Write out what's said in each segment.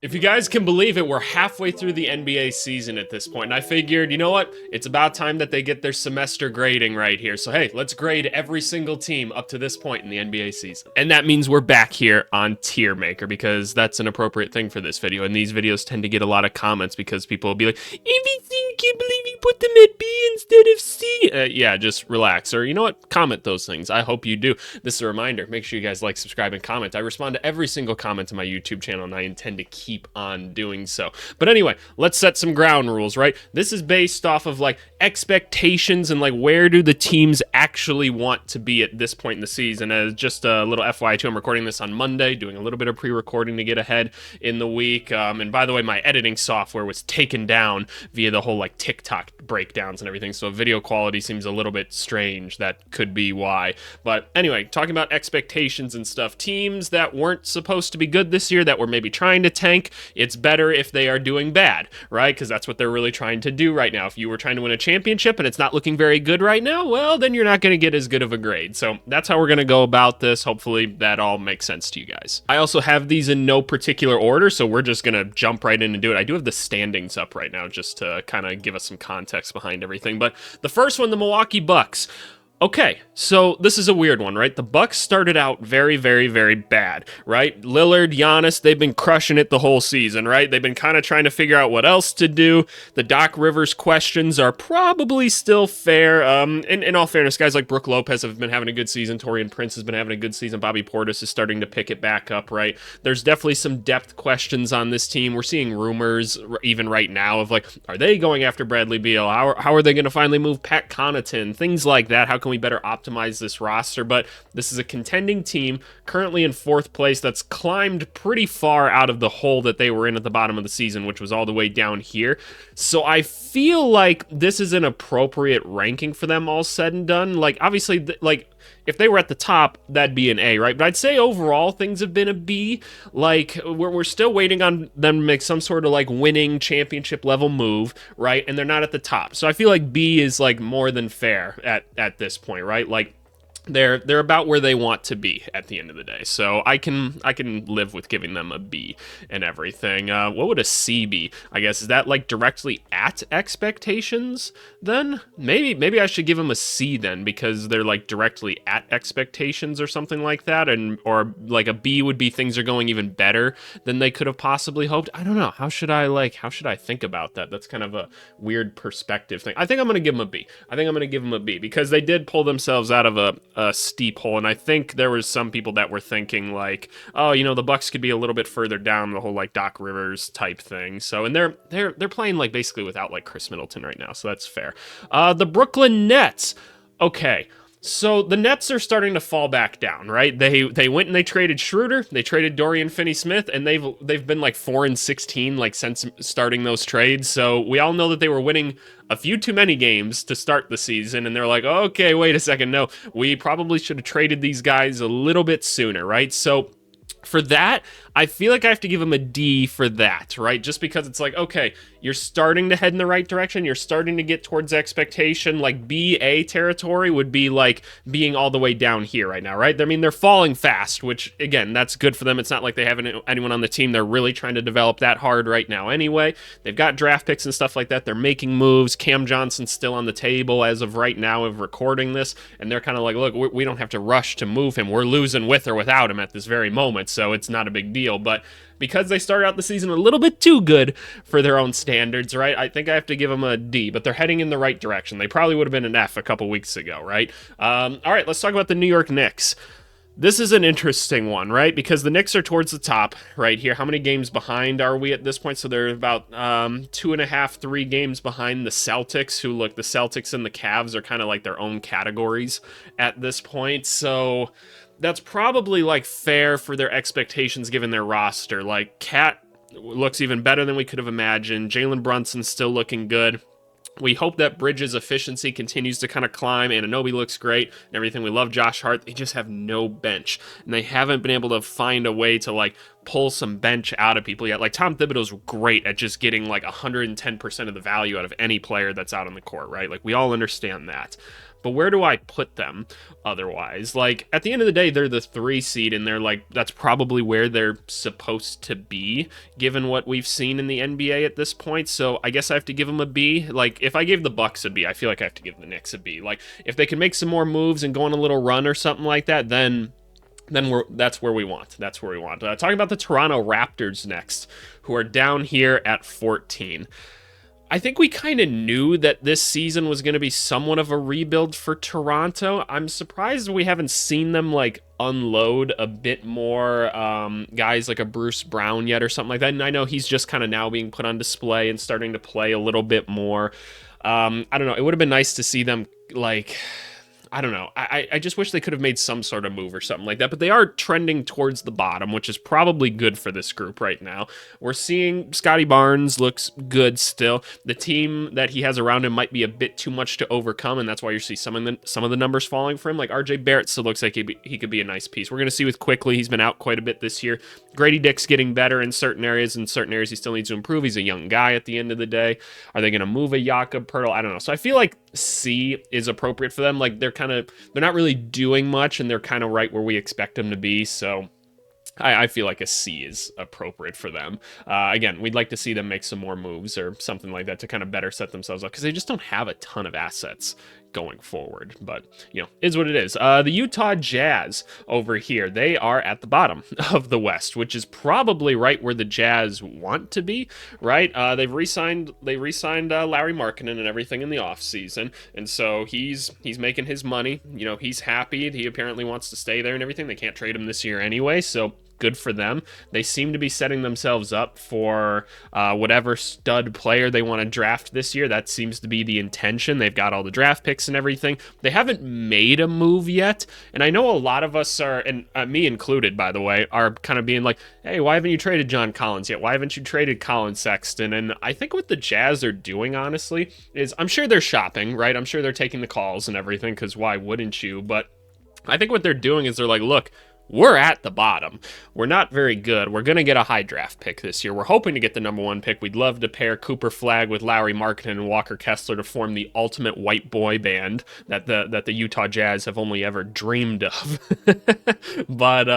If you guys can believe it, we're halfway through the NBA season at this point, and I figured, you know what? It's about time that they get their semester grading right here. So hey, let's grade every single team up to this point in the NBA season. And that means we're back here on Tier Maker, because that's an appropriate thing for this video, and these videos tend to get a lot of comments because people will be like, everything, can't believe you put them at B instead of C. Yeah, just relax, or you know what? Comment those things. I hope you do. This is a reminder, make sure you guys like, subscribe, and comment. I respond to every single comment on my YouTube channel, and I intend to keep on doing so. But anyway, let's set some ground rules, right? This is based off of like expectations and like where do the teams actually want to be at this point in the season. As just a little FYI too, I'm recording this on Monday, doing a little bit of pre-recording to get ahead in the week. And by the way, my editing software was taken down via the whole like TikTok breakdowns and everything, so video quality seems a little bit strange. That could be why. But anyway, talking about expectations and stuff, teams that weren't supposed to be good this year, that were maybe trying to tank, it's better if they are doing bad, right? Because that's what they're really trying to do right now. If you were trying to win a championship and it's not looking very good right now, well, then you're not going to get as good of a grade. So that's how we're going to go about this. Hopefully that all makes sense to you guys. I also have these in no particular order, so we're just going to jump right in and do it. I do have the standings up right now just to kind of give us some context behind everything. But the first one, the Milwaukee Bucks. Okay, so this is a weird one, right? The Bucks started out very, very, very bad, right? Lillard, Giannis, they've been crushing it the whole season, right? They've been kind of trying to figure out what else to do. The Doc Rivers questions are probably still fair. In all fairness, guys like Brook Lopez have been having a good season. Torian Prince has been having a good season. Bobby Portis is starting to pick it back up, right? There's definitely some depth questions on this team. We're seeing rumors even right now of like, are they going after Bradley Beal? How are they going to finally move Pat Connaughton? Things like that. How can we better optimize this roster? But this is a contending team currently in fourth place that's climbed pretty far out of the hole that they were in at the bottom of the season, which was all the way down here. So I feel like this is an appropriate ranking for them, all said and done. Like, obviously, like, if they were at the top, that'd be an A, right? But I'd say overall things have been a B. Like, we're still waiting on them to make some sort of like winning championship level move, right? And they're not at the top. So I feel like B is like more than fair at this point, right? Like, they're about where they want to be at the end of the day. So I can live with giving them a B and everything. What would a C be? I guess, is that like directly at expectations then? Maybe I should give them a C then, because they're like directly at expectations or something like that. Or like a B would be things are going even better than they could have possibly hoped. I don't know. How should I think about that? That's kind of a weird perspective thing. I think I'm going to give them a B. Because they did pull themselves out of a steep hole, and I think there was some people that were thinking like, oh, you know, the Bucks could be a little bit further down, the whole like Doc Rivers type thing. So, and they're playing like basically without like Chris Middleton right now, so that's fair. The Brooklyn Nets. Okay. So the Nets are starting to fall back down, right? They went and they traded Schroeder, they traded Dorian Finney-Smith, and they've been like 4-16 like since starting those trades. So we all know that they were winning a few too many games to start the season, and they're like, okay, wait a second, no, we probably should have traded these guys a little bit sooner, right? So for that, I feel like I have to give them a D for that, right? Just because it's like, okay, you're starting to head in the right direction. You're starting to get towards expectation. Like B-A territory would be like being all the way down here right now, right? I mean, they're falling fast, which, again, that's good for them. It's not like they have anyone on the team they're really trying to develop that hard right now anyway. They've got draft picks and stuff like that. They're making moves. Cam Johnson's still on the table as of right now of recording this, and they're kind of like, look, we don't have to rush to move him. We're losing with or without him at this very moment, so it's not a big deal. But because they started out the season a little bit too good for their own standards, right, I think I have to give them a D, but they're heading in the right direction. They probably would have been an F a couple weeks ago, right? All right, let's talk about the New York Knicks. This is an interesting one, right? Because the Knicks are towards the top right here. How many games behind are we at this point? So they're about 2.5, 3 games behind the Celtics, who, look, the Celtics and the Cavs are kind of like their own categories at this point. So that's probably like fair for their expectations given their roster. Like, Cat looks even better than we could have imagined. Jalen Brunson's still looking good. We hope that Bridges' efficiency continues to kind of climb. Anunoby looks great and everything. We love Josh Hart. They just have no bench, and they haven't been able to find a way to like pull some bench out of people yet. Like, Tom Thibodeau's great at just getting like 110% of the value out of any player that's out on the court, right? Like, we all understand that. but where do I put them otherwise? Like, at the end of the day, they're the 3 seed, and they're like, that's probably where they're supposed to be, given what we've seen in the NBA at this point. So I guess I have to give them a B. Like, if I gave the Bucks a B, I feel like I have to give the Knicks a B. Like, if they can make some more moves and go on a little run or something like that, then that's where we want. That's where we want. Talking about the Toronto Raptors next, who are down here at 14. I think we kind of knew that this season was going to be somewhat of a rebuild for Toronto. I'm surprised we haven't seen them like unload a bit more guys like a Bruce Brown yet or something like that. And I know he's just kind of now being put on display and starting to play a little bit more. I don't know. It would have been nice to see them like... I don't know. I just wish they could have made some sort of move or something like that, but they are trending towards the bottom, which is probably good for this group right now. We're seeing Scotty Barnes looks good still. The team that he has around him might be a bit too much to overcome, and that's why you see some of the numbers falling for him. Like RJ Barrett still looks like he could be a nice piece. We're going to see with Quickly. He's been out quite a bit this year. Grady Dick's getting better in certain areas. In certain areas, he still needs to improve. He's a young guy at the end of the day. Are they going to move a Jakob Poeltl? I don't know. So I feel like C is appropriate for them. Like they're not really doing much, and they're kind of right where we expect them to be. So I feel like a C is appropriate for them. Again, we'd like to see them make some more moves or something like that to kind of better set themselves up, because they just don't have a ton of assets going forward. But, you know, is what it is. The Utah Jazz over here, they are at the bottom of the West, which is probably right where the Jazz want to be, right? They re-signed Larry Markkinen and everything in the offseason, and so he's making his money. You know, he's happy. He apparently wants to stay there and everything. They can't trade him this year anyway, so good for them. They seem to be setting themselves up for whatever stud player they want to draft this year. That seems to be the intention. They've got all the draft picks and everything. They haven't made a move yet, and I know a lot of us are, and me included, by the way, are kind of being like, hey, why haven't you traded John Collins yet? Why haven't you traded Colin Sexton? And I think what the Jazz are doing, honestly, is I'm sure they're shopping, right? I'm sure they're taking the calls and everything, because why wouldn't you? But I think what they're doing is they're like, look, we're at the bottom. We're not very good. We're going to get a high draft pick this year. We're hoping to get the number 1 pick. We'd love to pair Cooper Flagg with Lauri Markkinen and Walker Kessler to form the ultimate white boy band that the Utah Jazz have only ever dreamed of. But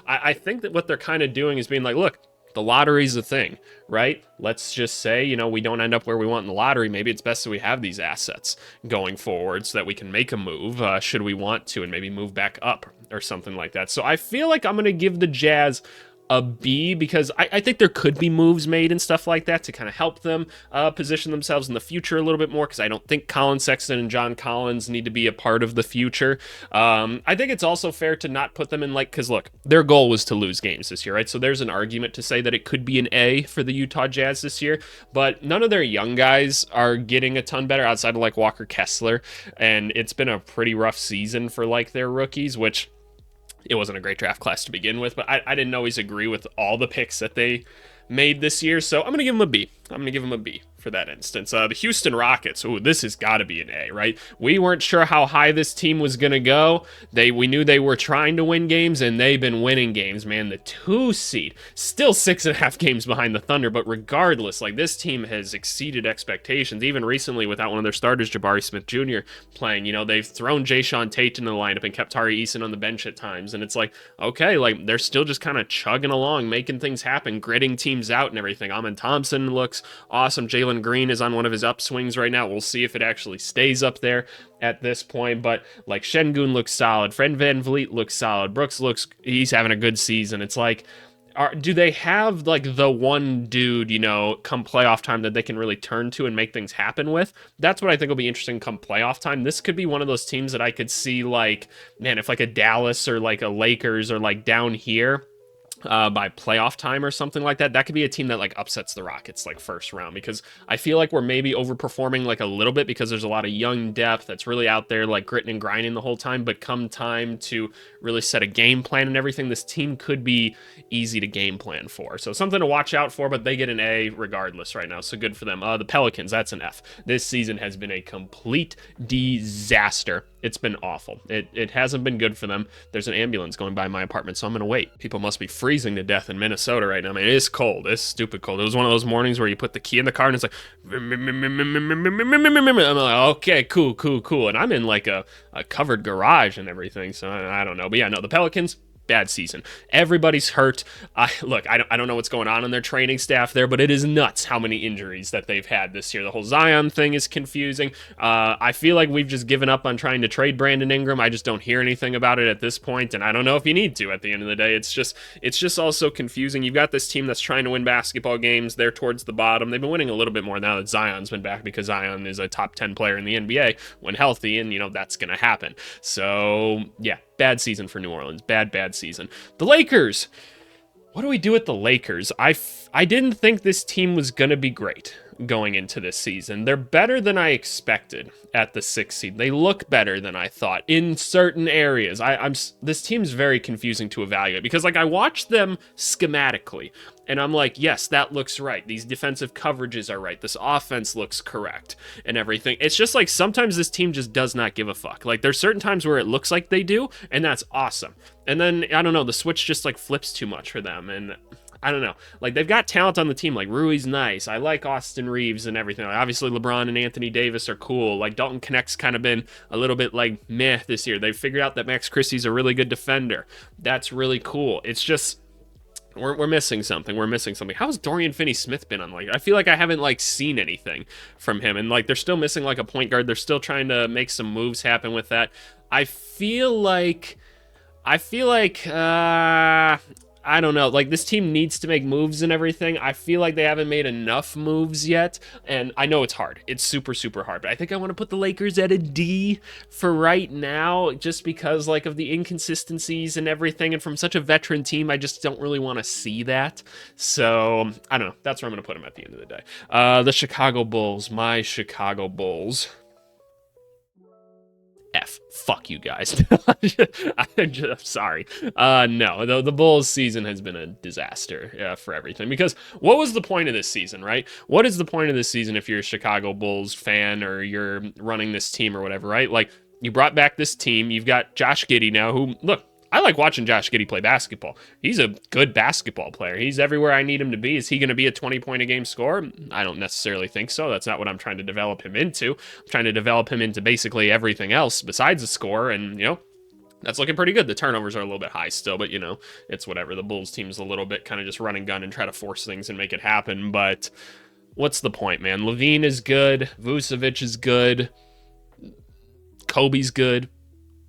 I think that what they're kind of doing is being like, look, the lottery's a thing, right? Let's just say, you know, we don't end up where we want in the lottery. Maybe it's best that we have these assets going forward so that we can make a move should we want to, and maybe move back up or something like that. So I feel like I'm going to give the Jazz a B, because I think there could be moves made and stuff like that to kind of help them position themselves in the future a little bit more, because I don't think Colin Sexton and John Collins need to be a part of the future. I think it's also fair to not put them in, like, because look, their goal was to lose games this year, right? So there's an argument to say that it could be an A for the Utah Jazz this year, but none of their young guys are getting a ton better outside of like Walker Kessler, and it's been a pretty rough season for like their rookies, which it wasn't a great draft class to begin with, but I didn't always agree with all the picks that they made this year, so I'm going to give them a B. I'm going to give them a B for that instance. The Houston Rockets, this has got to be an A, right? We weren't sure how high this team was going to go. We knew they were trying to win games, and they've been winning games, man. The 2 seed, still 6.5 games behind the Thunder, but regardless, like, this team has exceeded expectations, even recently without one of their starters, Jabari Smith Jr., playing. You know, they've thrown Jayshawn Tate into the lineup and kept Tari Eason on the bench at times, and it's like, okay, like, they're still just kind of chugging along, making things happen, gritting teams out and everything. Amen Thompson looks awesome. Jalen Green is on one of his upswings right now. We'll see if it actually stays up there at this point, but like Şengün looks solid. Fred VanVleet looks solid. Brooks he's having a good season. It's like, do they have like the one dude, you know, come playoff time that they can really turn to and make things happen with? That's what I think will be interesting come playoff time. This could be one of those teams that I could see, like, man, if like a Dallas or like a Lakers or like down here by playoff time or something like that, that could be a team that like upsets the Rockets like first round, because I feel like we're maybe overperforming like a little bit because there's a lot of young depth that's really out there like gritting and grinding the whole time, but come time to really set a game plan and everything, this team could be easy to game plan for. So something to watch out for, but they get an A regardless right now, so good for them. The Pelicans, that's an F. This season has been a complete disaster. It's been awful. It hasn't been good for them. There's an ambulance going by my apartment, so I'm going to wait. People must be freaking freezing to death in Minnesota right now. I mean, it is cold. It's stupid cold. It was one of those mornings where you put the key in the car and it's like, I'm like, okay, cool. And I'm in like a covered garage and everything, so I don't know. But yeah, no, the Pelicans, bad season. Everybody's hurt. I don't know what's going on in their training staff there, but it is nuts how many injuries that they've had this year. The whole Zion thing is confusing. I feel like we've just given up on trying to trade Brandon Ingram. I just don't hear anything about it at this point, and I don't know if you need to at the end of the day. It's just all so confusing. You've got this team that's trying to win basketball games. They're towards the bottom. They've been winning a little bit more now that Zion's been back because Zion is a top 10 player in the NBA when healthy, and, that's going to happen. So, yeah. Bad season for New Orleans. Bad season. The Lakers. What do we do with the Lakers? I didn't think this team was going to be great going into this season. They're better than I expected at the 6th seed. They look better than I thought in certain areas. This team's very confusing to evaluate because I watched them schematically and I'm like, yes, that looks right. These defensive coverages are right. This offense looks correct and everything. It's just sometimes this team just does not give a fuck. There's certain times where it looks like they do, and that's awesome. And then, I don't know, the switch just flips too much for them, and I don't know. They've got talent on the team. Rui's nice. I like Austin Reeves and everything. Obviously, LeBron and Anthony Davis are cool. Dalton Connect's kind of been a little bit meh this year. They've figured out that Max Christie's a really good defender. That's really cool. It's just we're missing something. How's Dorian Finney-Smith been on? I feel like I haven't seen anything from him, and they're still missing a point guard. They're still trying to make some moves happen with that. I feel like I don't know. This team needs to make moves and everything. I feel like they haven't made enough moves yet. And I know it's hard. It's super, super hard. But I think I want to put the Lakers at a D for right now, just because of the inconsistencies and everything. And from such a veteran team, I just don't really want to see that. So I don't know. That's where I'm going to put them at the end of the day. The Chicago Bulls, my Chicago Bulls. F. Fuck you guys. I'm sorry. No, the Bulls season has been a disaster for everything. Because what was the point of this season, right? What is the point of this season if you're a Chicago Bulls fan or you're running this team or whatever, right? You brought back this team. You've got Josh Giddey now who, look, I like watching Josh Giddey play basketball. He's a good basketball player. He's everywhere I need him to be. Is he going to be a 20-point a game scorer? I don't necessarily think so. That's not what I'm trying to develop him into. I'm trying to develop him into basically everything else besides a score, and, that's looking pretty good. The turnovers are a little bit high still, but, it's whatever. The Bulls team's a little bit kind of just run and gun and try to force things and make it happen, but what's the point, man? Levine is good. Vucevic is good. Kobe's good.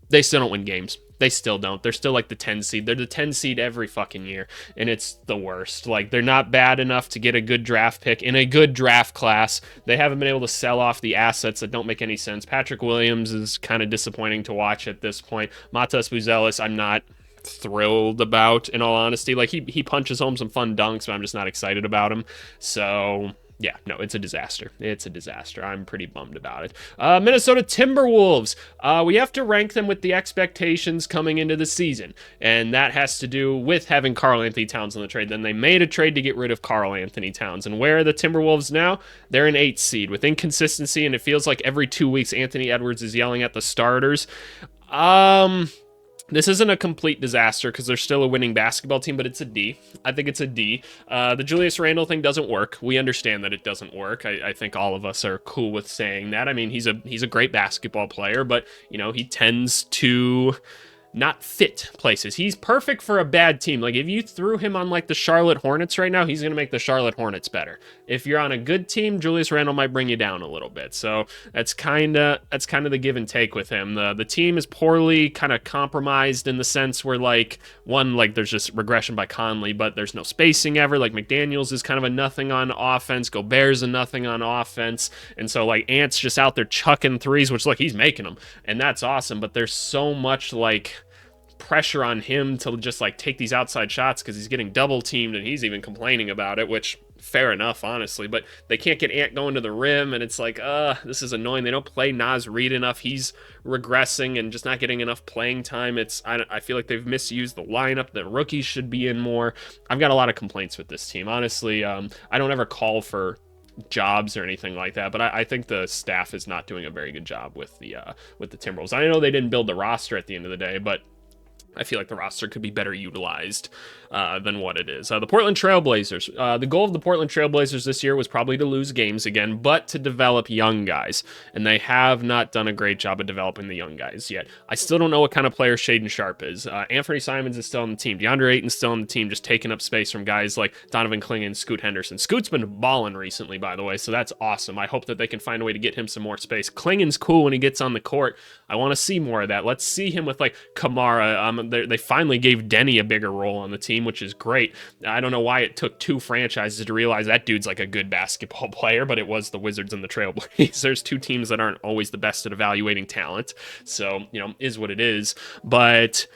They still don't win games. They still don't. They're still the 10 seed. They're the 10 seed every fucking year, and it's the worst. They're not bad enough to get a good draft pick in a good draft class. They haven't been able to sell off the assets that don't make any sense. Patrick Williams is kind of disappointing to watch at this point. Matas Buzelis, I'm not thrilled about, in all honesty. He punches home some fun dunks, but I'm just not excited about him. So yeah, no, it's a disaster. It's a disaster. I'm pretty bummed about it. Minnesota Timberwolves. We have to rank them with the expectations coming into the season, and that has to do with having Karl Anthony Towns on the trade. Then they made a trade to get rid of Karl Anthony Towns. And where are the Timberwolves now? They're an 8th seed with inconsistency, and it feels like every 2 weeks Anthony Edwards is yelling at the starters. This isn't a complete disaster because they're still a winning basketball team, but it's a D. I think it's a D. The Julius Randle thing doesn't work. We understand that it doesn't work. I think all of us are cool with saying that. I mean, he's a great basketball player, but, he tends to not fit places. He's perfect for a bad team. If you threw him on the Charlotte Hornets right now, he's going to make the Charlotte Hornets better. If you're on a good team, Julius Randle might bring you down a little bit. So that's kind of the give and take with him. The team is poorly kind of compromised in the sense where there's just regression by Conley, but there's no spacing ever. McDaniels is kind of a nothing on offense. Gobert's a nothing on offense. And so Ant's just out there chucking threes, which he's making them, and that's awesome. But there's so much pressure on him to just take these outside shots because he's getting double teamed and he's even complaining about it, which fair enough, honestly, but they can't get Ant going to the rim, and it's this is annoying. They don't play Naz Reid enough. He's regressing and just not getting enough playing time. I feel like they've misused the lineup. The rookies should be in more. I've got a lot of complaints with this team, honestly. I don't ever call for jobs or anything like that, but I think the staff is not doing a very good job with the Timberwolves. I know they didn't build the roster at the end of the day, but I feel like the roster could be better utilized than what it is. The Portland Trailblazers. The goal of the Portland Trailblazers this year was probably to lose games again, but to develop young guys. And they have not done a great job of developing the young guys yet. I still don't know what kind of player Shaedon Sharpe is. Anthony Simons is still on the team. DeAndre Ayton's still on the team, just taking up space from guys like Donovan Clingan and Scoot Henderson. Scoot's been balling recently, by the way, so that's awesome. I hope that they can find a way to get him some more space. Clingan's cool when he gets on the court. I want to see more of that. Let's see him with like Kamara. They finally gave Denny a bigger role on the team, which is great. I don't know why it took two franchises to realize that dude's like a good basketball player, but it was the Wizards and the Trailblazers, two teams that aren't always the best at evaluating talent. So, is what it is. But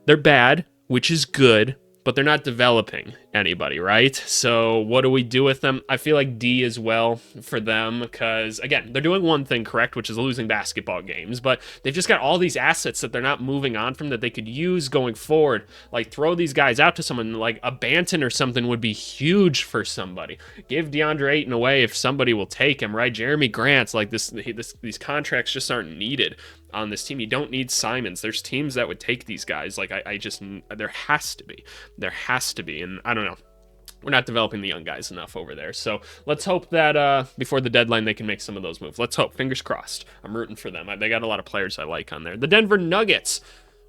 they're bad, which is good, but they're not developing anybody, right? So what do we do with them? I feel like D as well for them because, again, they're doing one thing correct, which is losing basketball games, but they've just got all these assets that they're not moving on from that they could use going forward. Like, throw these guys out to someone like a Banton or something would be huge for somebody. Give DeAndre Ayton away if somebody will take him, right? Jeremy Grant's like these contracts just aren't needed on this team. You don't need Simons. There's teams that would take these guys. Like, there has to be, and I don't know. We're not developing the young guys enough over there. So let's hope that before the deadline they can make some of those moves. Let's hope. Fingers crossed. I'm rooting for them. They got a lot of players I like on there. The Denver Nuggets.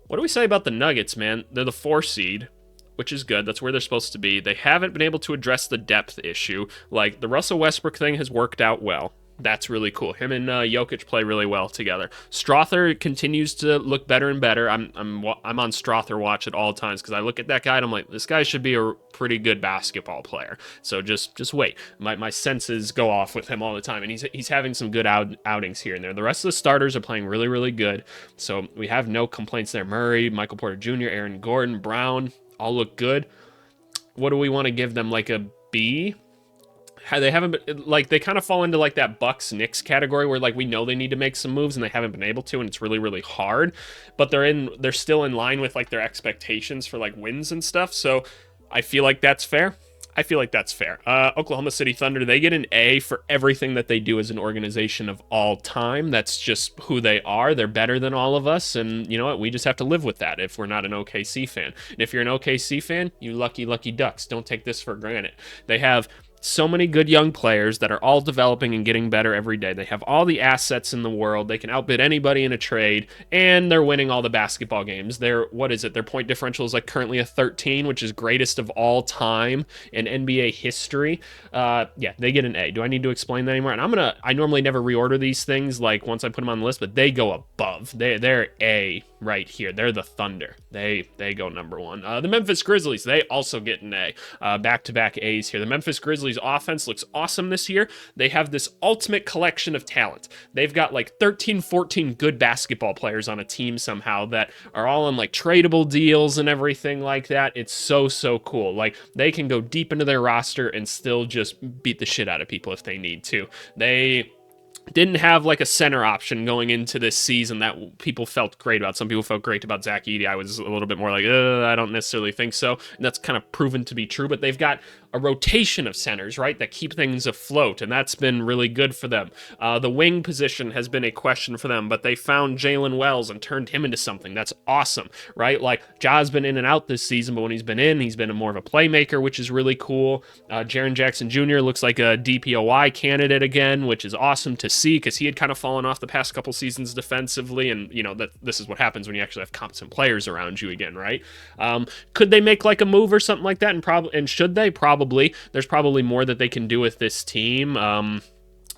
What do we say about the Nuggets, man? They're the 4 seed, which is good. That's where they're supposed to be. They haven't been able to address the depth issue. Like, the Russell Westbrook thing has worked out well. That's really cool. Him and Jokic play really well together. Strother continues to look better and better. I'm on Strother watch at all times because I look at that guy and I'm like, this guy should be a pretty good basketball player. So just wait. My senses go off with him all the time, and he's having some good outings here and there. The rest of the starters are playing really, really good. So we have no complaints there. Murray, Michael Porter Jr., Aaron Gordon, Brown, all look good. What do we want to give them? Like a B? They haven't been, like, they kind of fall into like that Bucks Knicks category where like we know they need to make some moves and they haven't been able to, and it's really, really hard, but they're still in line with like their expectations for like wins and stuff. So I feel like that's fair. Oklahoma City Thunder, they get an A for everything that they do as an organization of all time. That's just who they are. They're better than all of us, and you know what? We just have to live with that if we're not an OKC fan. And if you're an OKC fan, you lucky ducks. Don't take this for granted. They have so many good young players that are all developing and getting better every day. They have all the assets in the world. They can outbid anybody in a trade, and they're winning all the basketball games. Their point differential is like currently a 13, which is greatest of all time in NBA history. They get an A. Do I need to explain that anymore? And I normally never reorder these things like once I put them on the list, but they go above. They're A right here. They're the Thunder. They go number 1. The Memphis Grizzlies, they also get an A. Back-to-back A's here. The Memphis Grizzlies offense looks awesome this year. They have this ultimate collection of talent. They've got like 13, 14 good basketball players on a team somehow that are all on like tradable deals and everything like that. It's so cool. Like, they can go deep into their roster and still just beat the shit out of people if they need to. They didn't have like a center option going into this season that people felt great about. Some people felt great about Zach Edey. I was a little bit more like, I don't necessarily think so. And that's kind of proven to be true, but they've got a rotation of centers, right, that keep things afloat, and that's been really good for them. The wing position has been a question for them, but they found Jalen Wells and turned him into something. That's awesome, right? Like, Ja's been in and out this season, but when he's been more of a playmaker, which is really cool. Jaren Jackson Jr. looks like a DPOY candidate again, which is awesome to see because he had kind of fallen off the past couple seasons defensively, and that this is what happens when you actually have competent players around you again, right? Could they make like a move or something like that? And should they? Probably. There's probably more that they can do with this team.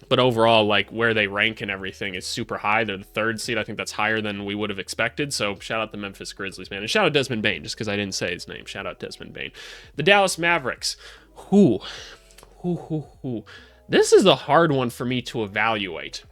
But overall, like, where they rank and everything is super high. They're the 3rd seed. I think that's higher than we would have expected. So shout out the Memphis Grizzlies, man. And shout out Desmond Bane, just because I didn't say his name. Shout out Desmond Bane. The Dallas Mavericks. This is a hard one for me to evaluate.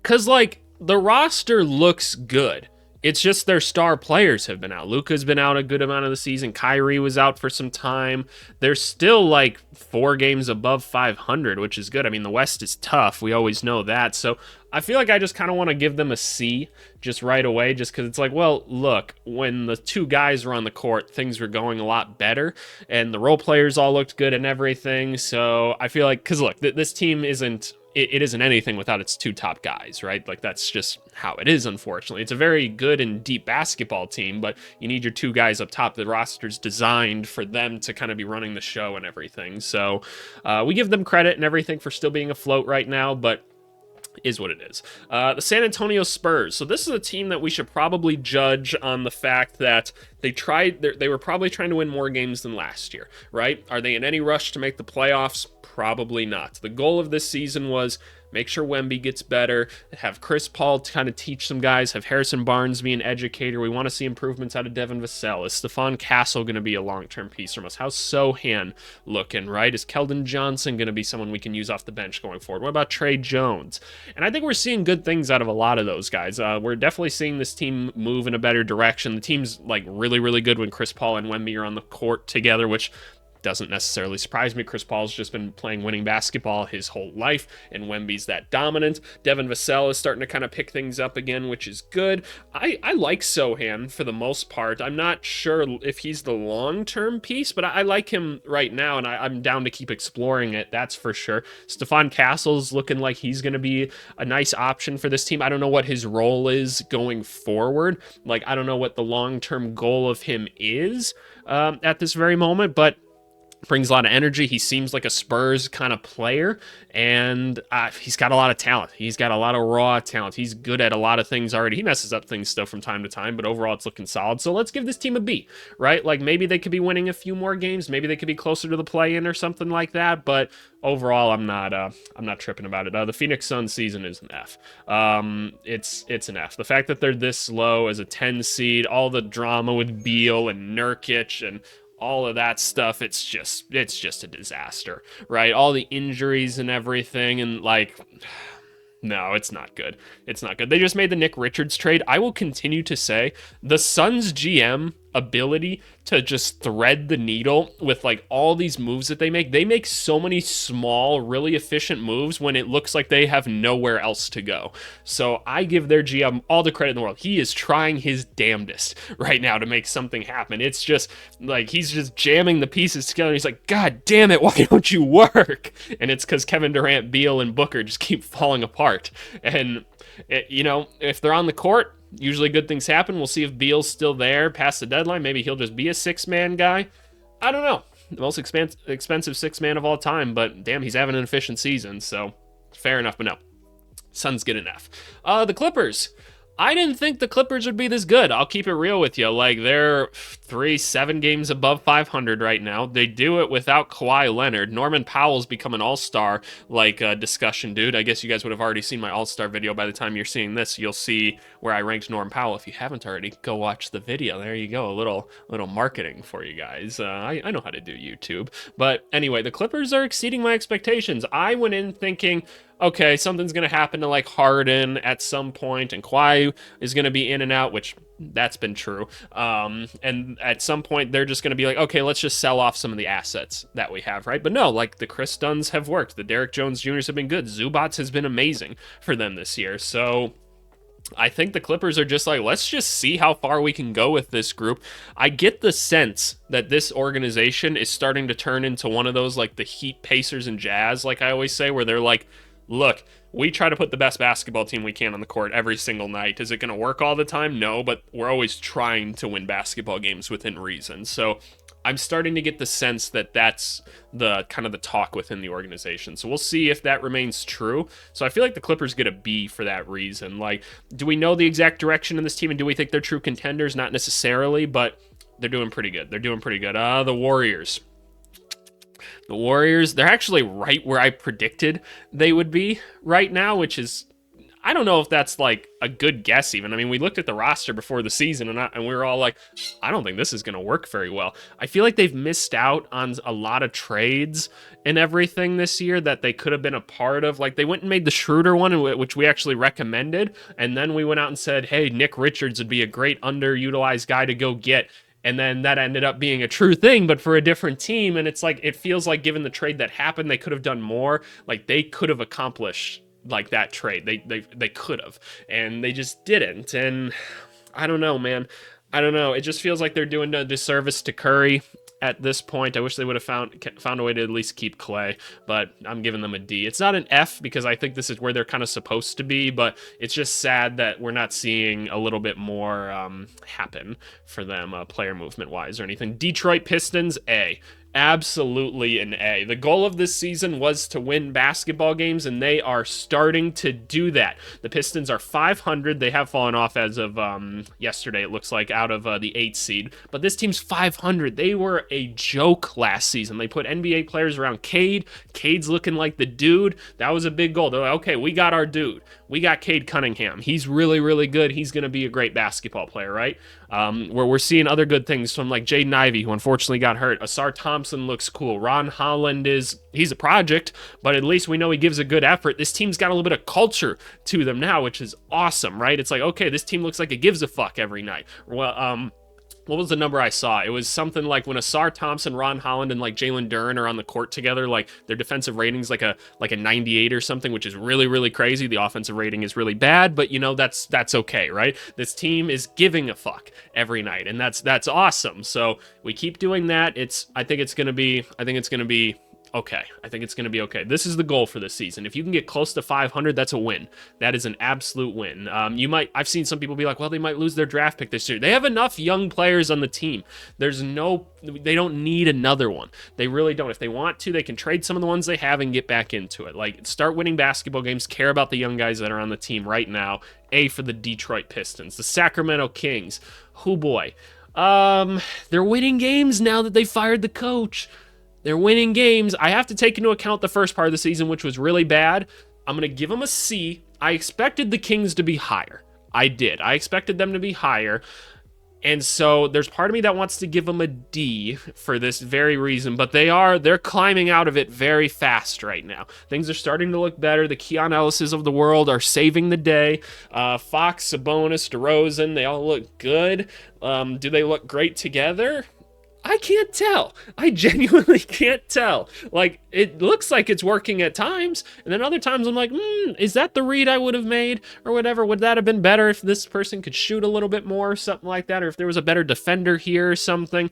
Because, like, the roster looks good. It's just their star players have been out. Luka's been out a good amount of the season. Kyrie was out for some time. They're still like 4 games above 500, which is good. I mean, the West is tough. We always know that. So I feel like I just kind of want to give them a C just right away, just because it's like, well, look, when the 2 guys were on the court, things were going a lot better, and the role players all looked good and everything. So I feel like, because look, this team isn't it isn't anything without its two top guys, right? Like that's just how it is, unfortunately. It's a very good and deep basketball team, but you need your two guys up top. The roster's designed for them to kind of be running the show and everything. So we give them credit and everything for still being afloat right now, but is what it is. The San Antonio Spurs. So this is a team that we should probably judge on the fact that they were probably trying to win more games than last year, right? Are they in any rush to make the playoffs? Probably not. The goal of this season was make sure Wemby gets better, have Chris Paul to kind of teach some guys, have Harrison Barnes be an educator. We want to see improvements out of Devin Vassell. Is Stephon Castle going to be a long-term piece from us? How's Sohan looking, right? Is Keldon Johnson going to be someone we can use off the bench going forward? What about Trey Jones? And I think we're seeing good things out of a lot of those guys. We're definitely seeing this team move in a better direction. The team's like really, really good when Chris Paul and Wemby are on the court together, which doesn't necessarily surprise me. Chris Paul's just been playing winning basketball his whole life, and Wemby's that dominant. Devin Vassell is starting to kind of pick things up again, which is good. I like Sohan for the most part. I'm not sure if he's the long-term piece, but I like him right now, and I'm down to keep exploring it, that's for sure. Stephon Castle's looking like he's going to be a nice option for this team. I don't know what his role is going forward. Like, I don't know what the long-term goal of him is at this very moment, but brings a lot of energy. He seems like a Spurs kind of player, and he's got a lot of talent. He's got a lot of raw talent. He's good at a lot of things already. He messes up things still from time to time, but overall it's looking solid. So let's give this team a B, right? Like maybe they could be winning a few more games. Maybe they could be closer to the play-in or something like that, but overall I'm not tripping about it. The Phoenix Suns season is an F. It's an F. The fact that they're this low as a 10 seed, all the drama with Beal and Nurkic and all of that stuff, it's just a disaster, right? All the injuries and everything, and like, no, it's not good. It's not good. They just made the Nick Richards trade. I will continue to say the Suns GM ability to just thread the needle with like all these moves that they make so many small, really efficient moves when it looks like they have nowhere else to go. So I give their GM all the credit in the world. He is trying his damnedest right now to make something happen. It's just like he's just jamming the pieces together. He's like, God damn it, why don't you work? And it's because Kevin Durant, Beal, and Booker just keep falling apart. And if they're on the court, usually good things happen. We'll see if Beal's still there past the deadline. Maybe he'll just be a six-man guy. I don't know. The most expensive six-man of all time, but damn, he's having an efficient season, so fair enough, but no. Suns get an F. The Clippers. I didn't think the Clippers would be this good. I'll keep it real with you. Like, they're 7 games above 500 right now. They do it without Kawhi Leonard. Norman Powell's become an all-star, discussion dude. I guess you guys would have already seen my all-star video by the time you're seeing this. You'll see where I ranked Norman Powell. If you haven't already, go watch the video. There you go. A little marketing for you guys. I know how to do YouTube. But anyway, the Clippers are exceeding my expectations. I went in thinking, okay, something's going to happen to like Harden at some point, and Kawhi is going to be in and out, which that's been true. And at some point, they're just going to be like, okay, let's just sell off some of the assets that we have, right? But no, like the Chris Dunns have worked. The Derek Jones Jr.'s have been good. Zubats has been amazing for them this year. So I think the Clippers are just like, let's just see how far we can go with this group. I get the sense that this organization is starting to turn into one of those like the Heat, Pacers, and Jazz, like I always say, where they're like, look, we try to put the best basketball team we can on the court every single night. Is it going to work all the time? No, but we're always trying to win basketball games within reason. So I'm starting to get the sense that that's the kind of the talk within the organization. So we'll see if that remains true. So I feel like the Clippers get a B for that reason. Like, do we know the exact direction in this team, and do we think they're true contenders? Not necessarily, but they're doing pretty good. The Warriors. The Warriors, they're actually right where I predicted they would be right now, which is, I don't know if that's like a good guess even. I mean, we looked at the roster before the season and we were all like, I don't think this is going to work very well. I feel like they've missed out on a lot of trades and everything this year that they could have been a part of. Like, they went and made the Schroeder one, which we actually recommended. And then we went out and said, hey, Nick Richards would be a great underutilized guy to go get. And then that ended up being a true thing, but for a different team. And it's like, it feels like given the trade that happened, they could have done more. Like, they could have accomplished like that trade. They could have, and they just didn't. And I don't know, man. I don't know. It just feels like they're doing a disservice to Curry. at this point. I wish they would have found a way to at least keep Clay, but I'm giving them a D. It's not an F because I think this is where they're kind of supposed to be, but it's just sad that we're not seeing a little bit more happen for them player movement wise or anything. Detroit Pistons, A. Absolutely an A. The goal of this season was to win basketball games, and they are starting to do that. The Pistons are 500. They have fallen off as of yesterday, it looks like, out of the 8th seed. But this team's 500. They were a joke last season. They put NBA players around Cade. Cade's looking like the dude. That was a big goal. They're like, okay, we got our dude. We got Cade Cunningham. He's really, really good. He's going to be a great basketball player, right? Where we're seeing other good things from like Jaden Ivey, who unfortunately got hurt. Asar Thompson looks cool. Ron Holland he's a project, but at least we know he gives a good effort. This team's got a little bit of culture to them now, which is awesome, right? It's like, okay, this team looks like it gives a fuck every night. Well, what was the number I saw? It was something like when Asar Thompson, Ron Holland, and like Jalen Duren are on the court together, like their defensive rating's like a 98 or something, which is really, really crazy. The offensive rating is really bad, but that's okay, right? This team is giving a fuck every night, and that's awesome. So we keep doing that. I think it's gonna be okay. I think it's going to be okay. This is the goal for this season. If you can get close to 500, that's a win. That is an absolute win. I've seen some people be like, well, they might lose their draft pick this year. They have enough young players on the team. They don't need another one. They really don't. If they want to, they can trade some of the ones they have and get back into it. Like, start winning basketball games, care about the young guys that are on the team right now. A for the Detroit Pistons. The Sacramento Kings. Oh boy. They're winning games now that they fired the coach. They're winning games. I have to take into account the first part of the season, which was really bad. I'm going to give them a C. I expected the Kings to be higher. I did. I expected them to be higher. And so there's part of me that wants to give them a D for this very reason, but they're climbing out of it very fast right now. Things are starting to look better. The Keon Ellises of the world are saving the day. Fox, Sabonis, DeRozan, they all look good. Do they look great together? I can't tell. I genuinely can't tell. Like, it looks like it's working at times, and then other times I'm like, is that the read I would have made or whatever? Would that have been better if this person could shoot a little bit more or something like that, or if there was a better defender here or something?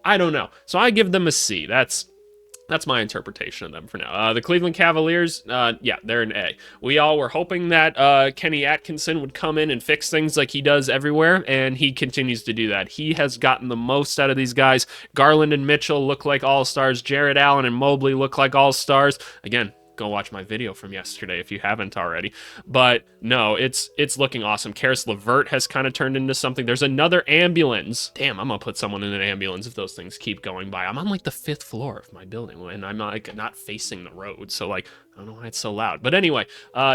I don't know. So I give them a C. That's my interpretation of them for now. The Cleveland Cavaliers, they're an A. We all were hoping that Kenny Atkinson would come in and fix things like he does everywhere, and he continues to do that. He has gotten the most out of these guys. Garland and Mitchell look like all-stars. Jared Allen and Mobley look like all-stars. Again, go watch my video from yesterday if you haven't already. But no, it's looking awesome. Karis LeVert has kind of turned into something. There's another ambulance. Damn, I'm gonna put someone in an ambulance if those things keep going by. I'm on like the 5th floor of my building and I'm like not facing the road, so like I don't know why it's so loud. But anyway,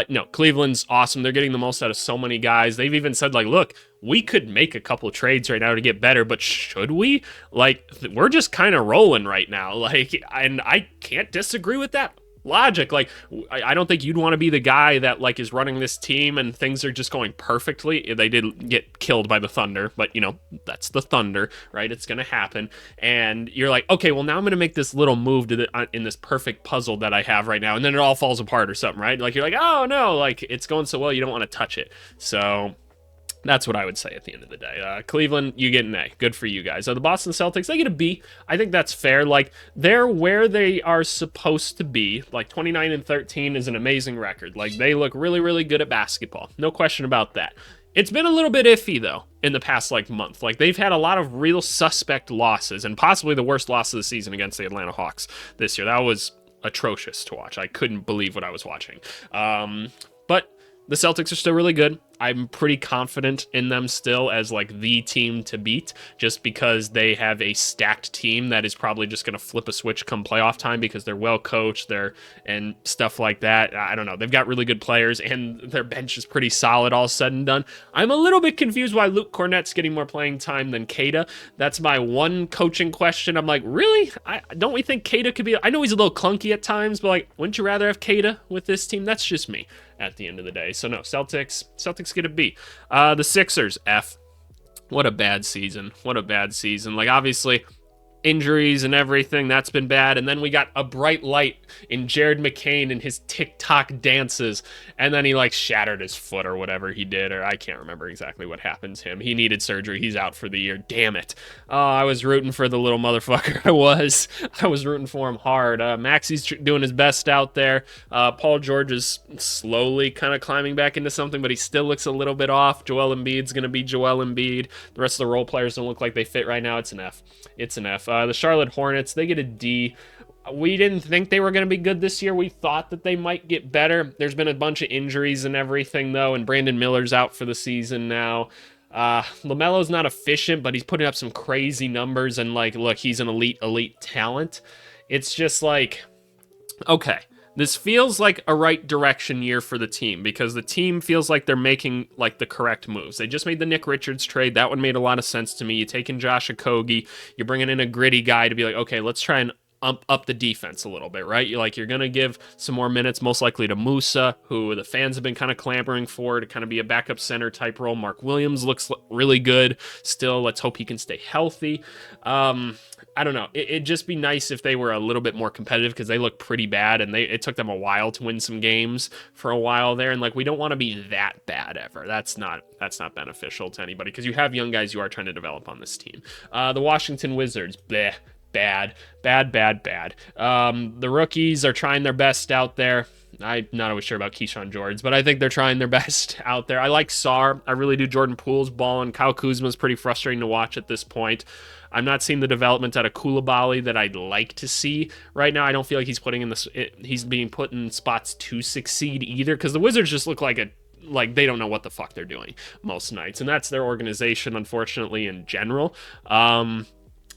no, Cleveland's awesome. They're getting the most out of so many guys. They've even said like, look, we could make a couple trades right now to get better, but should we? Like, we're just kind of rolling right now. Like, and I can't disagree with that logic. Like, I don't think you'd want to be the guy that like is running this team and things are just going perfectly. They did get killed by the Thunder, but that's the Thunder, right? It's gonna happen, and you're like, okay, well now I'm gonna make this little move in this perfect puzzle that I have right now, and then it all falls apart or something, right? Like, you're like, oh no, like it's going so well, you don't want to touch it. So that's what I would say at the end of the day. Cleveland, you get an A. Good for you guys. The Boston Celtics, they get a B. I think that's fair. Like, they're where they are supposed to be. Like, 29-13 is an amazing record. Like, they look really, really good at basketball. No question about that. It's been a little bit iffy, though, in the past, month. Like, they've had a lot of real suspect losses, and possibly the worst loss of the season against the Atlanta Hawks this year. That was atrocious to watch. I couldn't believe what I was watching. But the Celtics are still really good. I'm pretty confident in them still as the team to beat, just because they have a stacked team that is probably just going to flip a switch come playoff time because they're well coached and stuff like that. I don't know. They've got really good players and their bench is pretty solid all said and done. I'm a little bit confused why Luke Cornett's getting more playing time than Kata. That's my one coaching question. I'm like, really? Don't we think Kata could be... I know he's a little clunky at times, but wouldn't you rather have Kata with this team? That's just me at the end of the day. So no, Celtics get a B. The Sixers, F. What a bad season. Obviously, injuries and everything. That's been bad. And then we got a bright light in Jared McCain and his TikTok dances. And then he like shattered his foot or whatever he did, or I can't remember exactly what happened to him. He needed surgery. He's out for the year. Damn it. Oh, I was rooting for the little motherfucker. I was rooting for him hard. Maxi's doing his best out there. Paul George is slowly kind of climbing back into something, but he still looks a little bit off. Joel Embiid's going to be Joel Embiid. The rest of the role players don't look like they fit right now. It's an F. It's an F. The Charlotte Hornets, they get a D. We didn't think they were going to be good this year. We thought that they might get better. There's been a bunch of injuries and everything, though, and Brandon Miller's out for the season now. LaMelo's not efficient, but he's putting up some crazy numbers, and, like, look, he's an elite talent. It's just like, okay, this feels like a right direction year for the team, because the team feels like they're making like the correct moves. They just made the Nick Richards trade. That one made a lot of sense to me. You take in Josh Okogie, you're bringing in a gritty guy to be like, okay, let's try and up the defense a little bit, right? You're going to give some more minutes, most likely to Musa, who the fans have been kind of clamoring for to kind of be a backup center type role. Mark Williams looks really good still. Let's hope he can stay healthy. I don't know. It'd just be nice if they were a little bit more competitive, because they look pretty bad, and it took them a while to win some games for a while there. And like, we don't want to be that bad ever. That's not beneficial to anybody, because you have young guys you are trying to develop on this team. The Washington Wizards, bleh. Bad. The rookies are trying their best out there. I'm not always sure about Keyshawn George, but I think they're trying their best out there. I like Sarr. I really do. Jordan Poole's balling. Kyle Kuzma's pretty frustrating to watch at this point. I'm not seeing the development out of Koulibaly that I'd like to see right now. I don't feel like he's being put in spots to succeed either, because the Wizards just look like they don't know what the fuck they're doing most nights, and that's their organization, unfortunately, in general.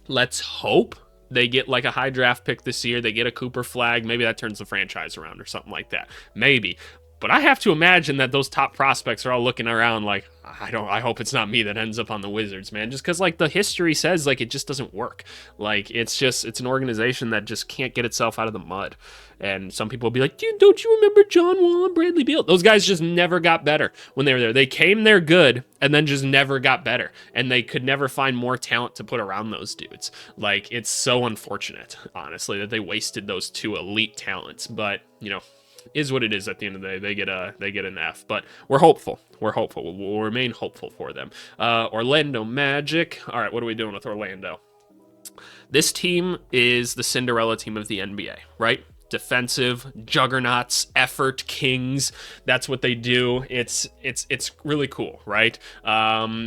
Let's hope they get like a high draft pick this year. They get a Cooper Flag. Maybe that turns the franchise around or something like that. Maybe. But I have to imagine that those top prospects are all looking around like, I hope it's not me that ends up on the Wizards, man. Just because, like, the history says, like, it just doesn't work. Like, it's an organization that just can't get itself out of the mud. And some people will be like, dude, don't you remember John Wall and Bradley Beal? Those guys just never got better when they were there. They came there good and then just never got better. And they could never find more talent to put around those dudes. Like, it's so unfortunate, honestly, that they wasted those two elite talents. But, you know, is what it is at the end of the day. They get an F, but we're hopeful. We'll remain hopeful for them. Orlando Magic. All right, what are we doing with Orlando? This team is the Cinderella team of the NBA, right? Defensive juggernauts, effort kings. That's what they do. It's really cool, right?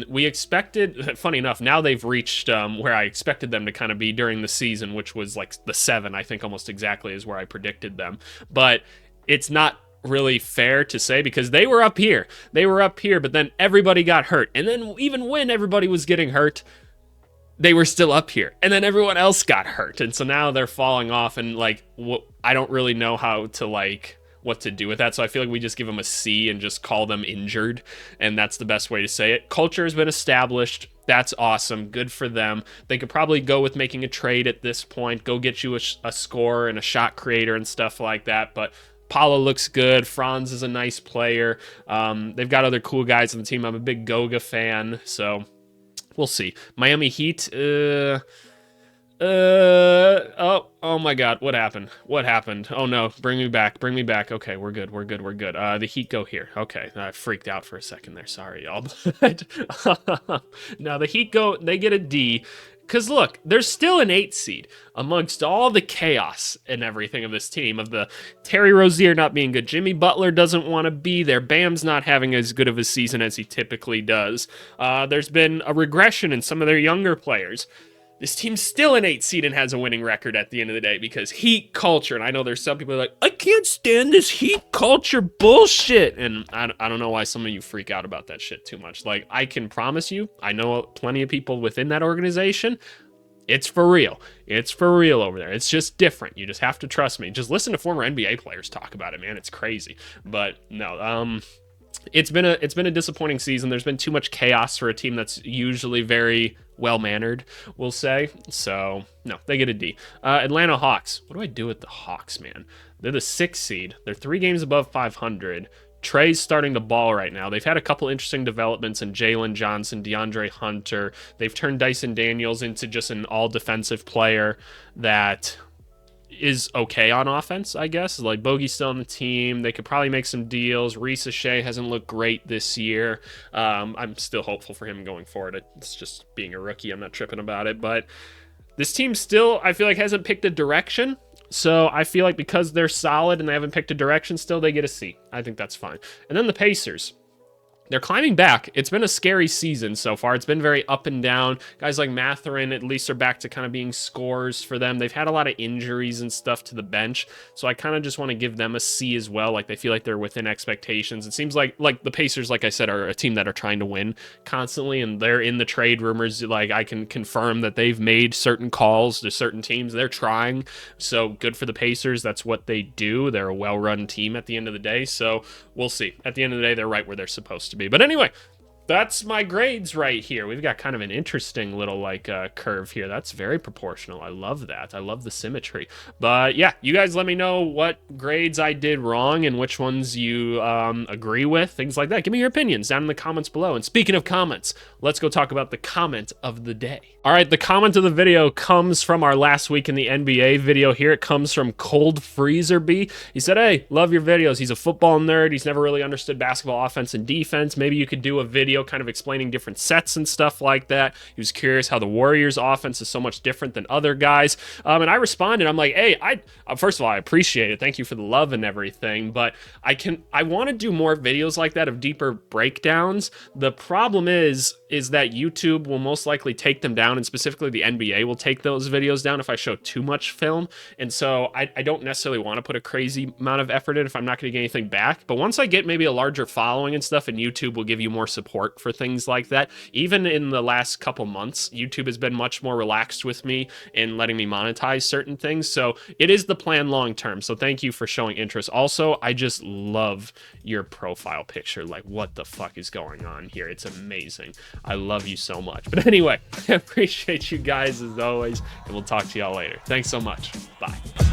We expected, funny enough, now they've reached where I expected them to kind of be during the season, which was like the 7, I think, almost exactly is where I predicted them. But it's not really fair to say, because they were up here, but then everybody got hurt. And then even when everybody was getting hurt, they were still up here, and then everyone else got hurt. And so now they're falling off, and like, I don't really know how to what to do with that. So I feel like we just give them a C and just call them injured. And that's the best way to say it. Culture has been established. That's awesome. Good for them. They could probably go with making a trade at this point, go get you a scorer and a shot creator and stuff like that. But Paolo looks good. Franz is a nice player. They've got other cool guys on the team. I'm a big Goga fan, so we'll see. Miami Heat. Oh my God. What happened? Oh no. Bring me back. Okay, we're good. The Heat go here. Okay. I freaked out for a second there. Sorry, y'all. No, the Heat they get a D. Because look, there's still an 8 seed amongst all the chaos and everything of this team, of the Terry Rozier not being good. Jimmy Butler doesn't want to be there. Bam's not having as good of a season as he typically does. There's been a regression in some of their younger players. This team's still an 8 seed and has a winning record at the end of the day, because Heat culture. And I know there's some people like, I can't stand this Heat culture bullshit. And I don't know why some of you freak out about that shit too much. Like, I can promise you, I know plenty of people within that organization. It's for real. It's for real over there. It's just different. You just have to trust me. Just listen to former NBA players talk about it, man. It's crazy. But no, it's been a disappointing season. There's been too much chaos for a team that's usually very well-mannered, we'll say. So, no, they get a D. Atlanta Hawks. What do I do with the Hawks, man? They're the 6th seed. They're 3 games above 500. Trey's starting the ball right now. They've had a couple interesting developments in Jalen Johnson, DeAndre Hunter. They've turned Dyson Daniels into just an all-defensive player that is okay on offense, I guess. Like, Bogey's still on the team. They could probably make some deals. Reese Shea hasn't looked great this year. I'm still hopeful for him going forward. It's just being a rookie. I'm not tripping about it. But this team still, I feel like, hasn't picked a direction. So I feel like because they're solid and they haven't picked a direction still, they get a C. I think that's fine. And then the Pacers. They're climbing back. It's been a scary season so far. It's been very up and down. Guys like Mathurin at least are back to kind of being scorers for them. They've had a lot of injuries and stuff to the bench. So I kind of just want to give them a C as well. Like, they feel like they're within expectations. It seems like the Pacers, like I said, are a team that are trying to win constantly, and they're in the trade rumors. Like, I can confirm that they've made certain calls to certain teams. They're trying. So good for the Pacers. That's what they do. They're a well-run team at the end of the day. So we'll see. At the end of the day, they're right where they're supposed to be. But anyway, that's my grades right here. We've got kind of an interesting little curve here. That's very proportional. I love that. I love the symmetry. But yeah, you guys let me know what grades I did wrong and which ones you agree with, things like that. Give me your opinions down in the comments below. And speaking of comments, let's go talk about the comment of the day. All right, the comment of the video comes from our last week in the NBA video here. It comes from Cold Freezer B. He said, "Hey, love your videos. He's a football nerd. He's never really understood basketball offense and defense. Maybe you could do a video kind of explaining different sets and stuff like that." He was curious how the Warriors offense is so much different than other guys. And I responded, I'm like, hey, first of all, I appreciate it. Thank you for the love and everything, but I want to do more videos like that of deeper breakdowns. The problem is that YouTube will most likely take them down, and specifically the NBA will take those videos down if I show too much film. And so I don't necessarily want to put a crazy amount of effort in if I'm not going to get anything back. But once I get maybe a larger following and stuff, and YouTube will give you more support for things like that. Even in the last couple months, YouTube has been much more relaxed with me in letting me monetize certain things. So it is the plan long term. So thank you for showing interest. Also, I just love your profile picture. Like, what the fuck is going on here? It's amazing. I love you so much. But anyway, I appreciate you guys as always, and we'll talk to y'all later. Thanks so much. Bye.